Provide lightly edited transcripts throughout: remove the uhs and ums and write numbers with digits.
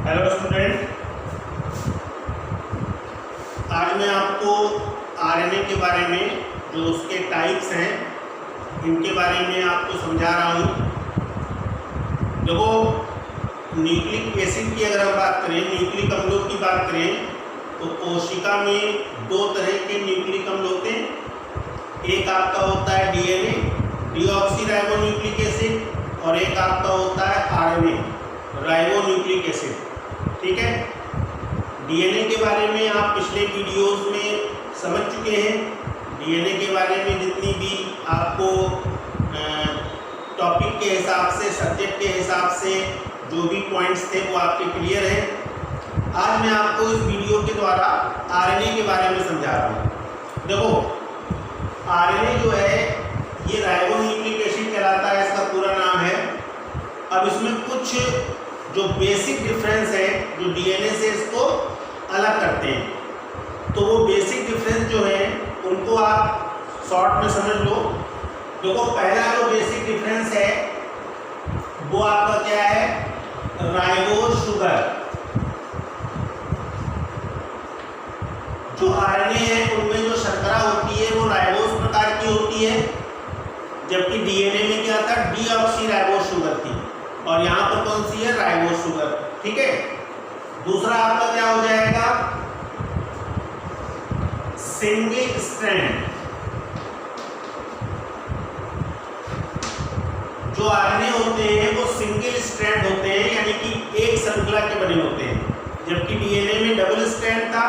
Hello student, आज मैं आपको आरएनए के बारे में जो उसके टाइप्स हैं इनके बारे में आपको समझा रहा हूँ। देखो, न्यूक्लिक एसिड की अगर हम बात करें, न्यूक्लिक अम्लों की बात करें तो कोशिका में दो तरह के न्यूक्लिक अम्ल होते हैं। एक आपका होता है डीएनए डीऑक्सीराइबोन्यूक्लिक एसिड और एक आपका होता है आरएनए राइबोन्यूक्लिक एसिड। ठीक है, डीएनए के बारे में आप पिछले वीडियोस में समझ चुके हैं। डीएनए के बारे में जितनी भी आपको टॉपिक के हिसाब से, सब्जेक्ट के हिसाब से जो भी पॉइंट्स थे वो आपके क्लियर हैं। आज मैं आपको इस वीडियो के द्वारा आरएनए के बारे में समझा रहा हूँ। देखो, आरएनए जो है ये राइबोन्यूक्लिक एसिड कहलाता है, इसका पूरा नाम है। अब इसमें कुछ जो बेसिक डिफरेंस है जो डीएनए से इसको अलग करते हैं, तो वो बेसिक डिफरेंस जो है उनको आप शॉर्ट में समझ लो। देखो, पहला जो बेसिक डिफरेंस है वो आपका क्या है, राइबोज शुगर। जो आरएनए है उनमें जो शर्करा होती है वो राइबोज प्रकार की होती है, जबकि डीएनए में क्या था, डीऑक्सीराइबोज शुगर थी, और यहाँ पर कौन सी है, राइबोज शुगर। ठीक है, दूसरा आपका क्या हो जाएगा, सिंगल स्ट्रैंड। जो आरएनए होते हैं वो सिंगल स्ट्रैंड होते हैं, यानी कि एक श्रृंखला के बने होते हैं, जबकि डीएनए में डबल स्ट्रैंड था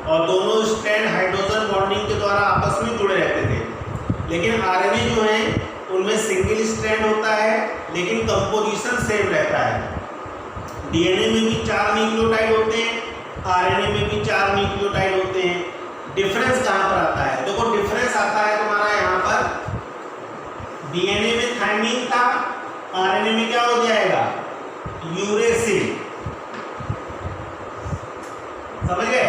और दोनों स्ट्रैंड हाइड्रोजन बॉन्डिंग के द्वारा आपस में जुड़े रहते थे। लेकिन आरएनए जो है उनमें सिंगल स्ट्रैंड होता है, लेकिन कंपोजिशन सेम रहता है। डीएनए में भी 4 न्यूक्लियोटाइड होते हैं, आरएनए में भी 4 न्यूक्लियोटाइड होते हैं। डिफरेंस कहाँ पर आता है, देखो डिफरेंस आता है तुम्हारा यहाँ पर, डीएनए में थायमिन था, आरएनए में क्या हो जाएगा, यूरेसिल। समझ गए?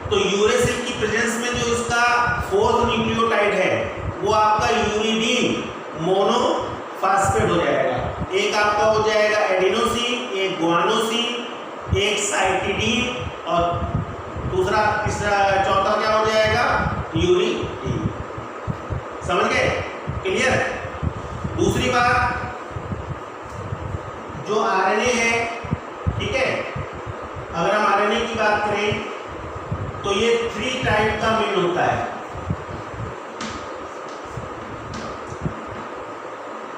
तो यूरेसिल की प्रेजेंस में जो इसका 4th न्यूक्लियोटाइड है वो आपका यूरिडीन मोनोफॉस्फेट हो जाएगा। एक आपका हो जाएगा एडिनोसिन, एक गुआनोसिन, एक साइटिडीन और दूसरा तीसरा चौथा क्या हो जाएगा, यूरिडीन। समझ गए? क्लियर? दूसरी बात, जो आरएनए है, ठीक है, अगर हम आरएनए की बात करें तो ये 3 टाइप का मेल होता है।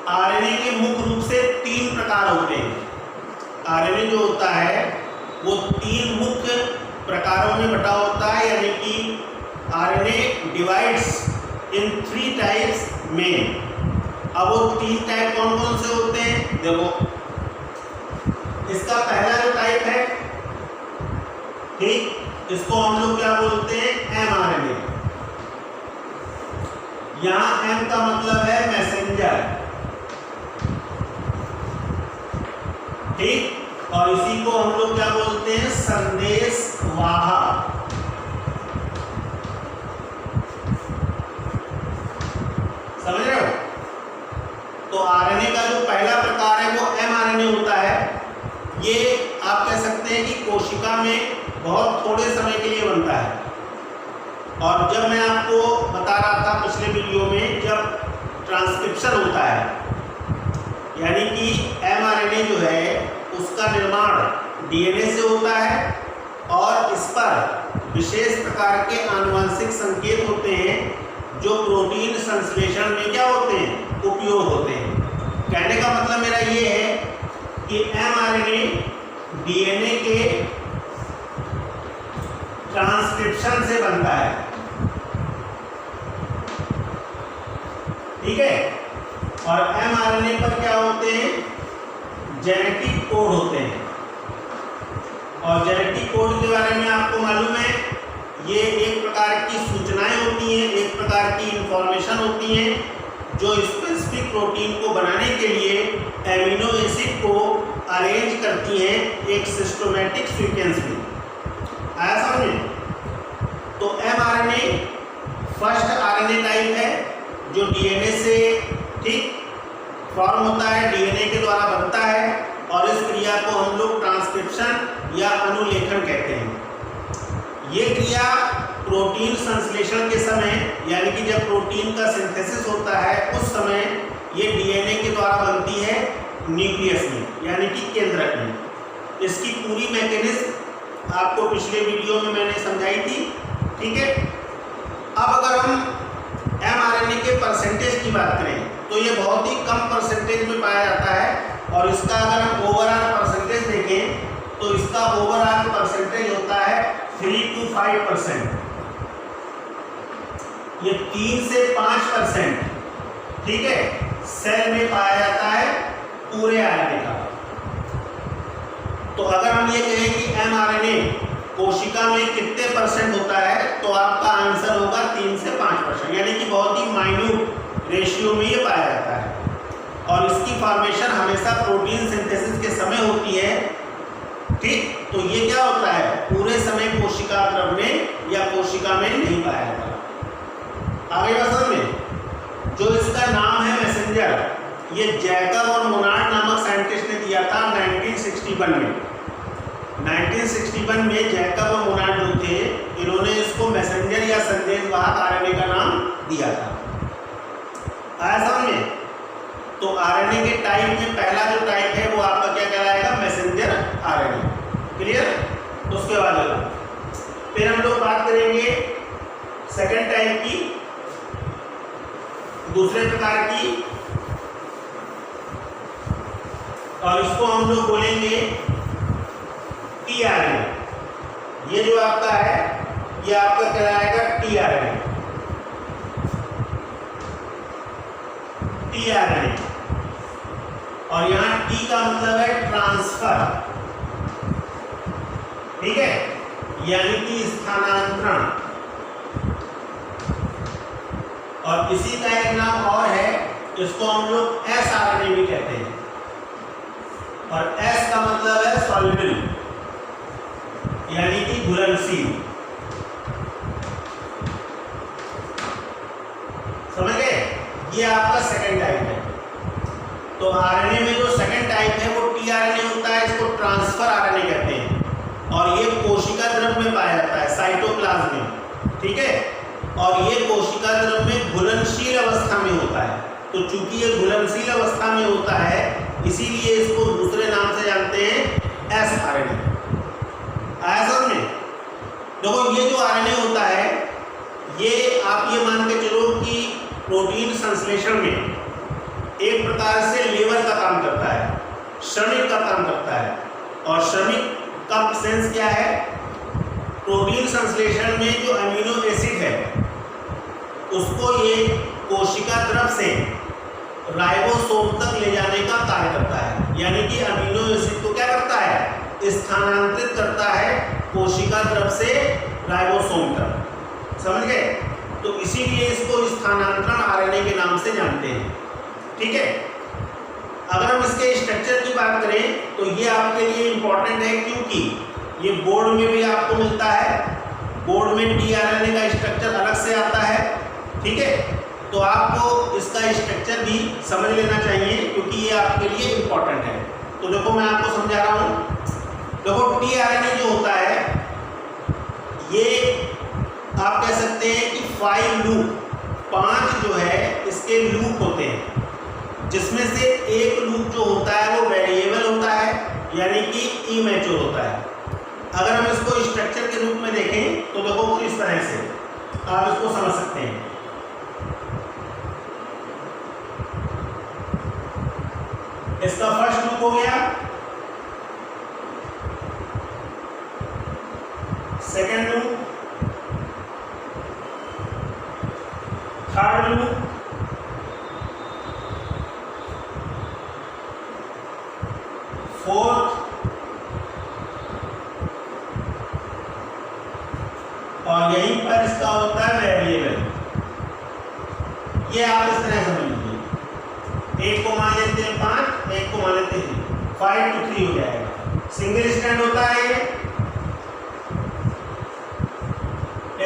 आरएनए के मुख्य रूप से 3 प्रकार होते हैं। आरएनए जो होता है वो 3 मुख्य प्रकारों में बटा होता है, यानी कि आरएनए डिवाइड्स इन 3 टाइप्स में। अब वो 3 टाइप कौन कौन से होते हैं, देखो, इसका पहला जो टाइप है, ठीक, इसको हम लोग क्या बोलते हैं, एमआरएनए। यहां एम का मतलब है मैसेंजर, ठीक, और इसी को हम लोग क्या बोलते हैं, संदेश वाहक। समझ रहे हो? तो आरएनए का जो पहला प्रकार है वो एमआरएनए होता है। ये आप कह सकते हैं कि कोशिका में बहुत थोड़े समय के लिए बनता है। और जब मैं आपको बता रहा था पिछले वीडियो में, जब ट्रांसक्रिप्शन होता है, यानी कि एमआरएनए जो है उसका निर्माण डीएनए से होता है और इस पर विशेष प्रकार के आनुवंशिक संकेत होते हैं जो प्रोटीन संश्लेषण में क्या होते हैं, उपयोग होते हैं। कहने का मतलब मेरा ये है कि एमआरएनए डीएनए के ट्रांसक्रिप्शन से बनता है। ठीक है, और एमआरएनए पर क्या होते हैं, जेनेटिक कोड होते हैं। और जेनेटिक कोड के बारे में आपको मालूम है, ये एक प्रकार की सूचनाएं होती हैं, एक प्रकार की इंफॉर्मेशन होती हैं जो स्पेसिफिक प्रोटीन को बनाने के लिए एमिनो एसिड को अरेंज करती हैं एक सिस्टमैटिक सीक्वेंस में। आया समझ में? तो एमआरएनए फर्स्ट आरएनए टाइप है जो डीएनए से, ठीक, फॉर्म होता है, डीएनए के द्वारा बनता है और इस क्रिया को हम लोग ट्रांसक्रिप्शन या अनुलेखन कहते हैं। ये क्रिया प्रोटीन संश्लेषण के समय, यानी कि जब प्रोटीन का सिंथेसिस होता है उस समय ये डीएनए के द्वारा बनती है न्यूक्लियस में, यानी कि केंद्रक में। इसकी पूरी मैकेनिज्म आपको पिछले वीडियो में मैंने समझाई थी, ठीक है। अब अगर हम एमआरएनए के परसेंटेज की बात करें तो ये बहुत ही कम परसेंटेज में पाया जाता है, और इसका अगर हम ओवरऑल परसेंटेज देखें तो इसका ओवरऑल परसेंटेज होता है 3 to 5%। ये 3 से 5%, ठीक है, सेल में पाया जाता है पूरे आरएनए का। तो अगर हम ये कहें कि एमआरएनए कोशिका में कितने परसेंट होता है तो आपका आंसर होगा 3 से 5%, यानी कि बहुत ही माइन्यूट रेशियो में ये पाया जाता है। और इसकी फॉर्मेशन हमेशा प्रोटीन सिंथेसिस के समय होती है, ठीक। तो ये क्या होता है, पूरे समय कोशिका द्रव में या कोशिका में नहीं पाया जाता। आगे बात में जो इसका नाम है मैसेंजर, ये जैकब और मोनार्ड नामक साइंटिस्ट ने दिया था 1961 में। 1961 में जैकब और मोनार्ड जो थे, इन्होंने इसको मैसेंजर या संदेशवाहक आरएनए का नाम दिया था। आया समझ में? तो आरएनए के टाइप में पहला जो टाइप है वो आपका क्या कहलाएगा, मैसेंजर आरएनए। क्लियर? उसके बाद फिर हम लोग बात करेंगे सेकेंड टाइप की, दूसरे प्रकार की, और इसको हम लोग बोलेंगे टीआरएनए। ये जो आपका है ये आपका कहलाएगा टीआरएनए। टीआरएनए, और यहाँ टी का मतलब है ट्रांसफर, ठीक है, यानी कि स्थानांतरण। और इसी का एक नाम और है, इसको हम लोग एसआरएनए भी कहते हैं। और एस का मतलब है सॉल्युबल, यानी कि घुलनशील। समझ गए? ये आपका सेकंड टाइप है। तो आरएनए में जो सेकंड टाइप है वो टीआरएनए होता है, इसको ट्रांसफर आरएनए कहते हैं, और ये कोशिका द्रव में पाया जाता है, साइटोप्लाज्म में, ठीक है। और ये कोशिका द्रव में घुलनशील अवस्था में होता है। तो चूंकि ये घुलनशील अवस्था में होता है, इसीलिए इसको दूसरे नाम से जानते हैं एसआरएनए। आया समझ में? देखो ये जो आरएनए होता है, ये आप ये मान के चलो कि प्रोटीन संश्लेषण में एक प्रकार से लेबर का काम करता है, श्रमिक का काम करता है। और श्रमिक का सेंस क्या है, प्रोटीन संश्लेषण में जो अमीनो एसिड है उसको ये कोशिका द्रव से राइबोसोम तक ले जाने का कार्य करता है, यानी कि अमीनो एसिड को क्या करता है, स्थानांतरित करता है कोशिका द्रव से राइबोसोम तक। समझ गए? तो इसीलिए इसको स्थानांतरण आरएनए के नाम से जानते हैं, ठीक है। अगर हम इसके स्ट्रक्चर की बात करें तो ये आपके लिए इम्पोर्टेंट है, क्योंकि ये बोर्ड में भी आपको मिलता है। बोर्ड में टीआरएनए का स्ट्रक्चर अलग से आता है, ठीक है। तो आपको इसका स्ट्रक्चर भी समझ लेना चाहिए, क्योंकि ये आपके लिए इम्पोर्टेंट है। तो देखो मैं आपको समझा रहा हूँ। देखो टीआरएनए जो होता है, ये आप कह सकते हैं कि 5 लूप, 5 जो है इसके लूप होते हैं, जिसमें से एक लूप जो होता है वो वेरिएबल होता है, यानी कि इमैच्योर होता है। अगर हम इसको स्ट्रक्चर के रूप में देखें तो देखो वो इस तरह से आप इसको समझ सकते हैं। इसका फर्स्ट लूप हो गया, second loop, third loop, fourth, और यहीं पर इसका होता है वेरिएबल। ये आप इस तरह समझ लीजिए, एक को मान लेते हैं 5, एक को मान लेते हैं 5 to 3 हो जाएगा। सिंगल स्टैंड होता है ये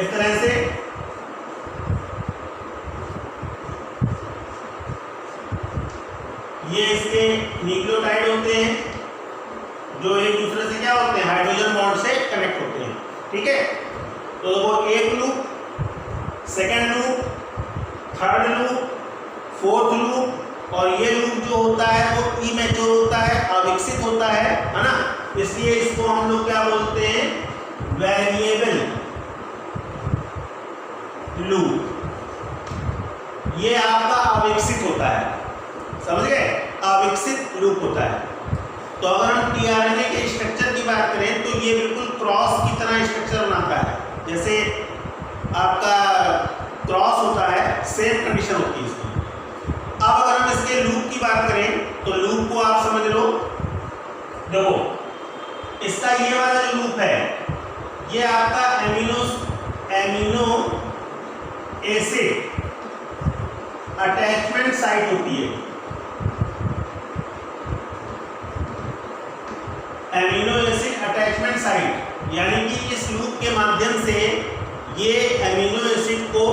इस तरह से। ये इसके न्यूक्लियोटाइड होते हैं, जो एक दूसरे से क्या होते हैं, हाइड्रोजन बॉन्ड से कनेक्ट होते हैं। ठीक है, तो देखो एक loop, second loop, third loop, fourth loop, और ये लूप जो होता है वो इमेच्योर होता है, अविकसित होता है ना, इसलिए इसको हम लोग क्या बोलते हैं, वेरिएबल लूप। ये आपका अविकसित होता है, समझ गए, अविकसित लूप होता है। तो अगर हम टीआरएनए के स्ट्रक्चर की बात करें तो ये बिल्कुल क्रॉस की तरह स्ट्रक्चर बनाता है, जैसे आपका क्रॉस होता है, सेम कंडीशन होती है इसकी। अब अगर हम इसके लूप की बात करें तो लूप को आप समझ लो, देखो इसका ये वाला जो लूप है ये आपका एमिनो एसिड अटैचमेंट साइट होती है। एमिनो एसिड अटैचमेंट साइट यानी कि इस लूप के माध्यम से ये एमिनो एसिड को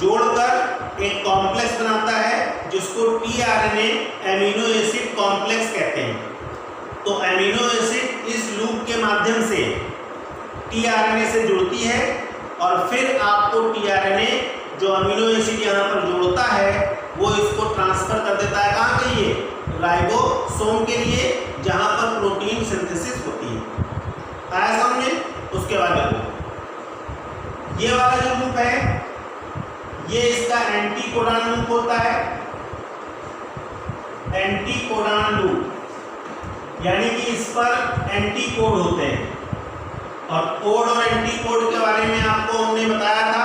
जोड़कर एक कॉम्प्लेक्स बनाता है जिसको टीआरएनए एमिनो एसिड कॉम्प्लेक्स कहते हैं। तो एमिनो एसिड इस लूप के माध्यम से टीआरएनए से जुड़ती है और फिर आपको टीआरएनए जो अमीनो एसिड यहाँ पर जोड़ता है वो इसको ट्रांसफर कर देता है कहाँ के लिए, राइबोसोम के लिए, जहाँ पर प्रोटीन सिंथेसिस होती है। आया समझ में? उसके बाद देखो ये वाला जो लूप है ये इसका एंटीकोडॉन लूप होता है। एंटीकोडॉन लूप यानी कि इस पर एंटीकोड होते हैं, और कोड और एंटीकोड के बारे में आपको हमने बताया था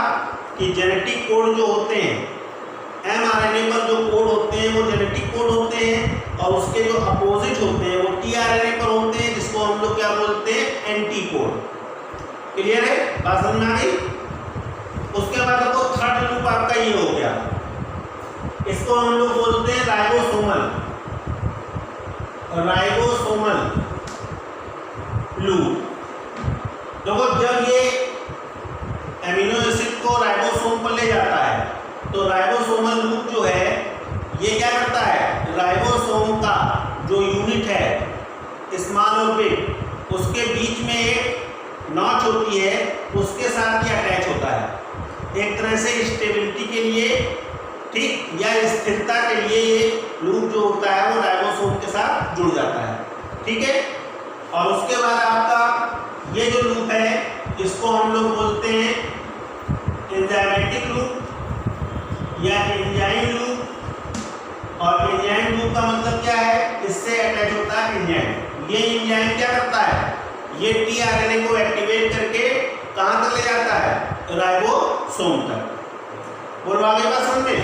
कि जेनेटिक कोड जो होते हैं, एमआरएनए पर जो कोड होते हैं वो जेनेटिक कोड होते हैं, और उसके जो अपोजिट होते हैं वो टीआरएनए पर होते हैं, जिसको हम लोग क्या बोलते हैं, एंटीकोड। क्लियर है, बात समझ में आ गई? उसके बाद आपको थर्ड लूप आपका ये हो गया, इसको हम लोग बोलते हैं राइबोसोमल लूप। देखो जब ये एमिनो एसिड को राइबोसोम पर ले जाता है तो राइबोसोमल लूप जो है ये क्या करता है, राइबोसोम का जो यूनिट है स्मॉल और बिग उसके बीच में एक नॉच होती है, उसके साथ ये अटैच होता है एक तरह से स्टेबिलिटी के लिए, ठीक, या स्थिरता के लिए ये लूप जो होता है वो राइबोसोम के साथ जुड़ जाता है। ठीक है, और उसके बाद आपका ये जो लूप है इसको हम लोग बोलते हैं एंजाइमेटिक लूप या एंजाइम लूप। और एंजाइम लूप का मतलब क्या है, इससे अटैच होता है एंजाइम। ये एंजाइम क्या करता है, ये टीआरएनए को एक्टिवेट करके कहाँ तक ले जाता है, राइबोसोम तक। बोलो आगे बात समझ में?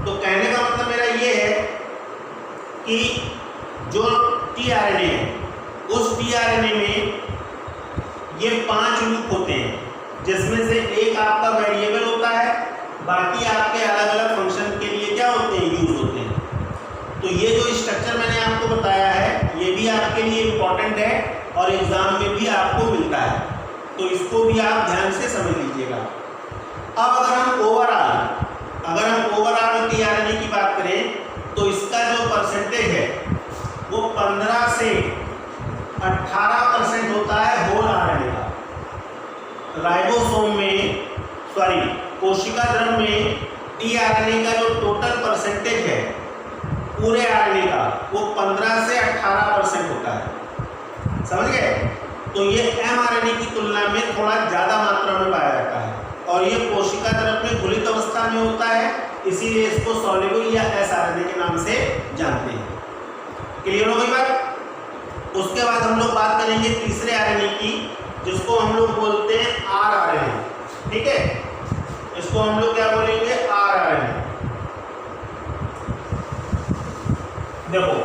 तो कहने का मतलब मेरा ये है कि जो टीआरएनए है उस टीआरएनए में ये 5 लूप होते हैं, जिसमें से एक आपका वेरिएबल होता है, बाकी आपके अलग अलग फंक्शन के लिए क्या होते हैं, यूज होते हैं। तो ये जो स्ट्रक्चर मैंने आपको बताया है ये भी आपके लिए इम्पोर्टेंट है और एग्जाम में भी आपको मिलता है, तो इसको भी आप ध्यान से समझ लीजिएगा। अब अगर हम ओवरऑल टीआरएनए की बात करें तो इसका जो परसेंटेज है वो 15 से 18% होता है होल आरएनए का। राइबोसोम में कोशिका द्रव में टीआरएनए का जो टोटल परसेंटेज है पूरे आरएनए का वो 15 से 18% होता है, समझ गए? तो ये एमआरएनए की तुलना में थोड़ा ज़्यादा मात्रा में पाया जाता है और ये कोशिका द्रव में घुलित अवस्था में होता है, इसीलिए इसको सॉल्युबल या एसआरएनए के नाम से जानते हैं। क्लियर हो गई बात? उसके बाद हम लोग बात करेंगे तीसरे आरएनए की, जिसको हम लोग बोलते हैं आरआरएनए। ठीक है, इसको हम लोग क्या बोलेंगे, आरआरएनए। देखो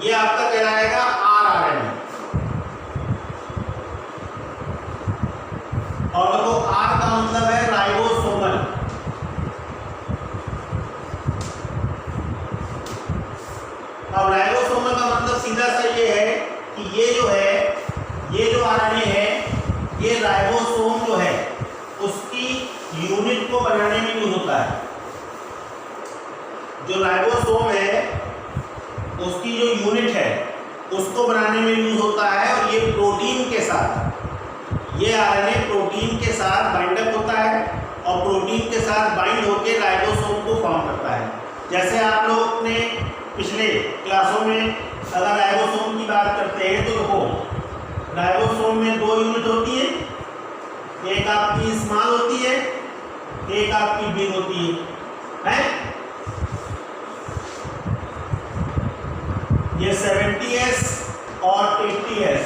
ये आपका कहलाएगा आरआरएनए, और देखो आर का मतलब है राइबोसोमल। अब राइबोसोमल का मतलब सीधा सा ये है कि ये जो आरएनए है ये राइबोसोम जो है उसकी यूनिट को बनाने में यूज होता है। जो राइबोसोम है उसकी जो यूनिट है उसको बनाने में यूज होता है। और ये प्रोटीन के साथ, ये आरएनए प्रोटीन के साथ बाइंड अप होता है और प्रोटीन के साथ बाइंड होकर राइबोसोम को फॉर्म करता है। जैसे आप लोग ने पिछले क्लासों में अगर राइबोसोम की बात करते हैं तो देखो राइबोसोम में 2 यूनिट होती है, एक आपकी स्मॉल होती है, एक आपकी बिग होती है। ये 70S और 80S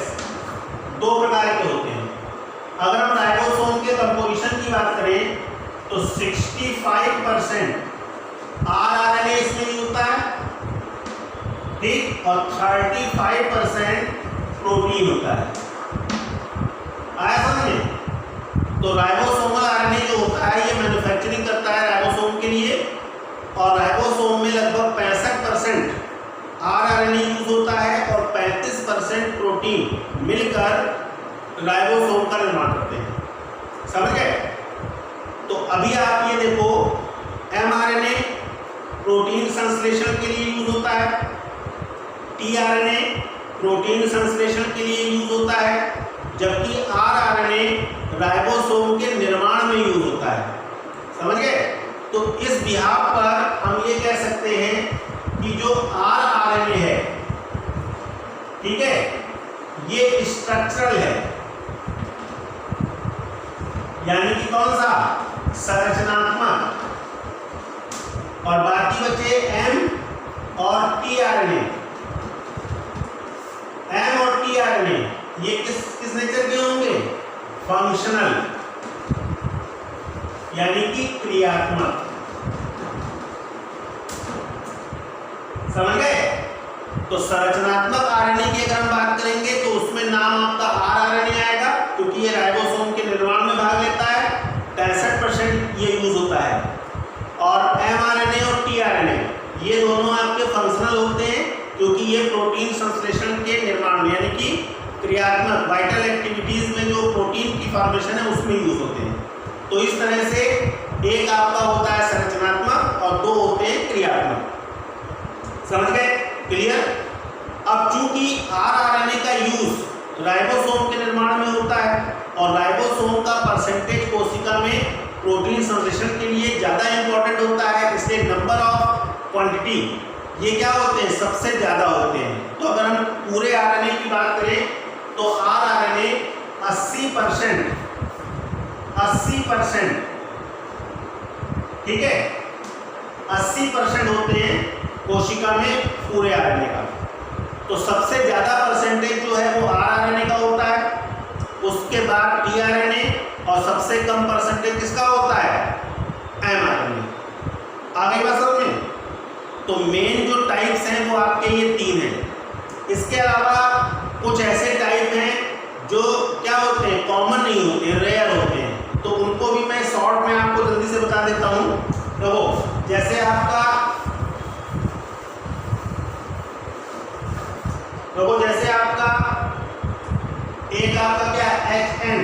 2 प्रकार के होते हैं। अगर हम राइबोसोम के कंपोजिशन की बात करें तो 65% आरएनए इसमें यूज होता है, ठीक, और 35% प्रोटीन होता है। आया समझे? तो राइबोसोमल आरएनए जो होता है ये मैन्युफैक्चरिंग करता है राइबोसोम के लिए, और राइबोसोम में लगभग 65% आरएनए यूज होता है और 35% प्रोटीन मिलकर राइबोसोम का निर्माण करते हैं। समझ गए? तो अभी आप ये देखो एमआरएनए प्रोटीन संश्लेषण के लिए यूज होता है, टीआरएनए प्रोटीन संश्लेषण के लिए यूज होता है, जबकि आरआरएनए राइबोसोम के निर्माण में यूज होता है। समझ गए? तो इस बिहाफ पर हम ये कह सकते हैं कि जो आरआरएनए है, ठीक है, ये स्ट्रक्चरल है, यानी कि कौन सा? संरचनात्मक। और बाकी बचे एम और टीआरएनए। एम और टीआरएनए ये किस नेचर के होंगे? फंक्शनल, यानी कि क्रियात्मक। समझ गए? तो संरचनात्मक आरएनए की अगर हम बात करेंगे तो उसमें नाम आपका आरआरएनए आएगा, क्योंकि ये राइबोसोम के निर्माण में भाग लेता है, 65% ये यूज होता है। और एमआरएनए और टीआरएनए ये दोनों आपके फंक्शनल होते हैं, क्योंकि ये प्रोटीन संश्लेषण के निर्माण में, यानी कि क्रियात्मक वाइटल एक्टिविटीज में जो प्रोटीन की फॉर्मेशन है उसमें यूज होते हैं। तो इस तरह से एक आपका होता है संरचनात्मक और 2 होते हैं क्रियात्मक। समझ गए? क्लियर? अब चूंकि आरआरएनए का यूज राइबोसोम के निर्माण में होता है और राइबोसोम का परसेंटेज कोशिका में प्रोटीन संश्लेषण के लिए ज़्यादा इंपॉर्टेंट होता है, इसलिए नंबर ऑफ क्वांटिटी ये क्या होते हैं? सबसे ज़्यादा होते हैं। तो अगर हम पूरे आरएनए की बात करें तो आरआरएनए 80%, ठीक है, 80% होते हैं कोशिका में पूरे आरएनए का। तो सबसे ज़्यादा परसेंटेज जो है वो आरआरएनए का होता है, उसके बाद टीआरएनए, और सबसे कम परसेंटेज किसका होता है? एमआरएनए। आगे बात समझ में? तो मेन जो टाइप्स हैं वो आपके ये 3 हैं। इसके अलावा कुछ ऐसे टाइप हैं जो क्या होते हैं? कॉमन नहीं होते, रेयर होते हैं। तो उनको भी मैं शॉर्ट में आपको जल्दी से बता देता हूँ। देखो जैसे आपका एक आपका क्या HN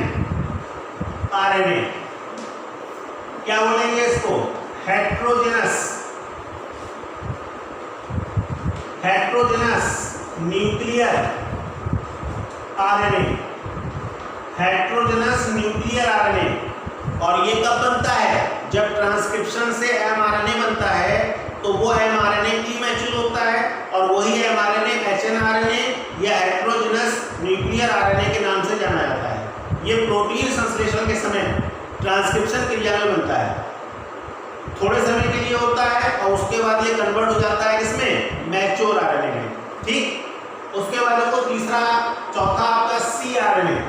आरएनए, क्या बोलेंगे इसको? Heterogeneous nuclear RNA, heterogeneous nuclear RNA. और ये कब बनता है? जब ट्रांसक्रिप्शन से एमआरएनए बनता है तो वो एमआरएनए प्रीमैच्योर होता है, और वही एमआरएनए एचएनआरएनए या हेट्रोजेनस न्यूक्लियर आरएनए के नाम से जाना जाता है। ये प्रोटीन संश्लेषण के समय ट्रांसक्रिप्शन क्रिया में बनता है, थोड़े समय के लिए होता है और उसके बाद ये कन्वर्ट हो जाता है इसमें मैच्योर आरएनए में। ठीक, उसके बाद देखो तीसरा चौथा आपका सी आरएनए।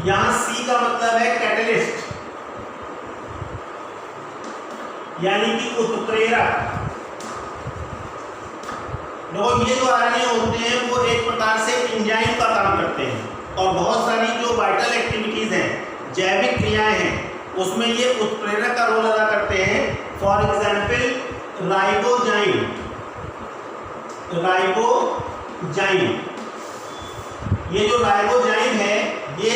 यहां सी का मतलब है कैटलिस्ट, यानी कि उत्प्रेरक। देखो ये जो आरएनए होते हैं वो एक प्रकार से एंजाइम का काम करते हैं, और बहुत सारी जो वाइटल एक्टिविटीज हैं, जैविक क्रियाएं हैं, उसमें ये उत्प्रेरक का रोल अदा करते हैं। फॉर एग्जाम्पल राइबोजाइम, ये जो राइबोजाइम है ये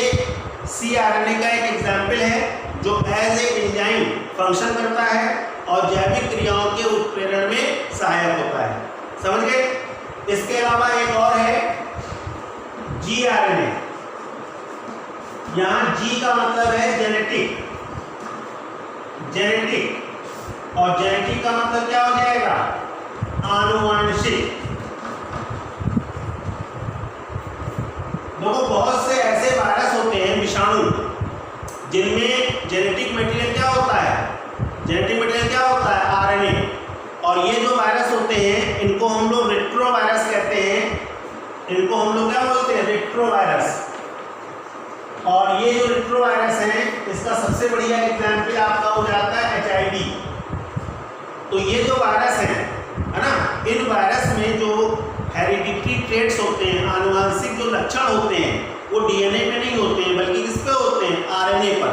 सी आरएनए का एक एग्जाम्पल है जो एज ए एंजाइम फंक्शन करता है और जैविक क्रियाओं के उत्प्रेरण में सहायक होता है। समझ गए? इसके अलावा एक और है जी आरएनए। यहां जी का मतलब है जेनेटिक, जेनेटिक, और जेनेटिक का मतलब क्या हो जाएगा? आनुवंशिक। देखो बहुत से ऐसे वायरस होते हैं, विषाणु, जिनमें जेनेटिक मटेरियल क्या होता है? जेनेटिक मटेरियल क्या होता है? आरएनए। और ये जो वायरस होते हैं इनको हम लोग रेट्रोवायरस कहते हैं। इनको हम लोग क्या बोलते हैं? रेट्रोवायरस। और ये जो रेट्रोवायरस है इसका सबसे बढ़िया एग्जाम्पल आपका हो जाता है HIV। तो ये जो वायरस है ना, इन वायरस में जो हेरिडिटरी ट्रेट्स होते हैं, आनुवंशिक जो लक्षण होते हैं, वो डीएनए पे नहीं होते हैं बल्कि किस पे होते हैं? आरएनए पर।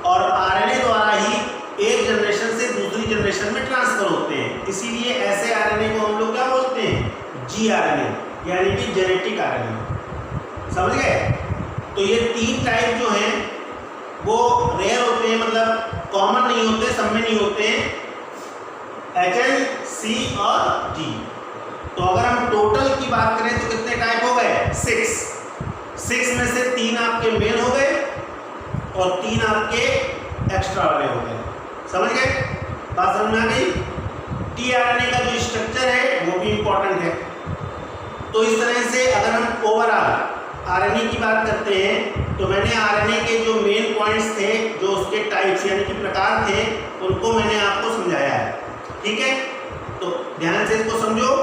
और आरएनए द्वारा ही एक जनरेशन से दूसरी जनरेशन में ट्रांसफर होते हैं। इसीलिए ऐसे आरएनए को हम लोग क्या बोलते हैं? जी आरएनए, यानी कि जेनेटिक आरएनए। समझ गए? तो ये 3 टाइप जो हैं वो रेयर होते हैं, मतलब कॉमन नहीं होते, सब में नहीं होते हैं, HN, C और G। तो अगर हम टोटल की बात करें तो कितने टाइप हो गए? 6 में से 3 आपके मेन हो गए और 3 आपके एक्स्ट्रा वाले हो गए। समझ गए? बात समझ में आ गई? टीआरएनए का जो स्ट्रक्चर है वो भी इंपॉर्टेंट है। तो इस तरह से अगर हम ओवरऑल आरएनए की बात करते हैं तो मैंने आरएनए के जो मेन पॉइंट्स थे, जो उसके टाइप्स यानी कि प्रकार थे, उनको मैंने आपको समझाया है। ठीक है? तो ध्यान से इसको समझो।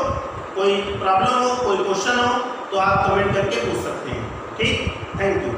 कोई प्रॉब्लम हो, कोई क्वेश्चन हो तो आप कमेंट करके पूछ सकते हैं। ठीक, थैंक यू।